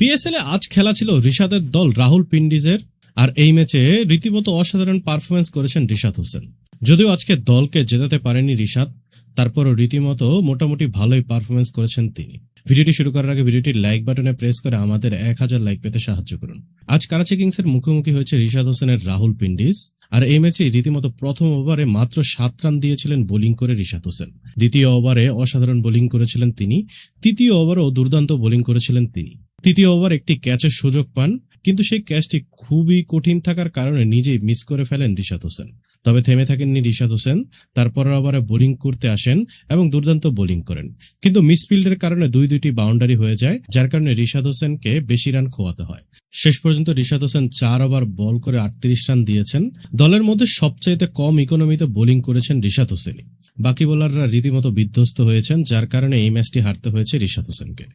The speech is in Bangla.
পিএসএল এ আজ খেলা ছিল রিশাদের দল রাহুল পিন্ডিজের, আর এই ম্যাচে রীতিমতো অসাধারণ পারফরমেন্স করেছেন রিশাদ হোসেন। যদিও আজকে দলকে জেতাতে পারেনি রিশাদ, তারপরও রীতিমতো মোটামুটি ভালোই পারফরমেন্স করেছেন তিনি। ভিডিওটি শুরু করার আগে ভিডিওটির লাইক বাটনে প্রেস করে আমাদের 1000 লাইক পেতে সাহায্য করুন। আজ করাচি কিংসের মুখোমুখি হয়েছে রিশাদ হোসেনের রাহুল পিন্ডিজ, আর এই ম্যাচে রীতিমতো প্রথম ওভারে মাত্র 7 রান দিয়েছিলেন বোলিং করে রিশাদ হোসেন। দ্বিতীয় ওভারে অসাধারণ বোলিং করেছিলেন তিনি, তৃতীয় ওভারেও দুর্দান্ত বোলিং করেছিলেন তিনি। তৃতীয় ওভার একটি ক্যাচের সুযোগ পান, কিন্তু সেই ক্যাচটি খুবই কঠিন থাকার কারণে নিজেই মিস করে ফেলেন রিশাদ হোসেন। তবে থেমে থাকেননি রিশাদ হোসেন, তারপরের ওভারে বোলিং করতে আসেন এবং দুর্দান্ত বোলিং করেন, কিন্তু মিসফিল্ডের কারণে দুইটি বাউন্ডারি হয়ে যায়, যার কারণে রিশাদ হোসেনকে বেশি রান খোয়াতে হয়। শেষ পর্যন্ত রিশাদ হোসেন 4 ওভার বল করে 38 রান দিয়েছেন। দলের মধ্যে সবচাইতে কম ইকোনমিতে বোলিং করেছেন রিশাদ হোসেনই। বাকি বোলাররা রীতিমতো বিধ্বস্ত হয়েছেন, যার কারণে এই ম্যাচটি হারতে হয়েছে রিশাদ হোসেনকে।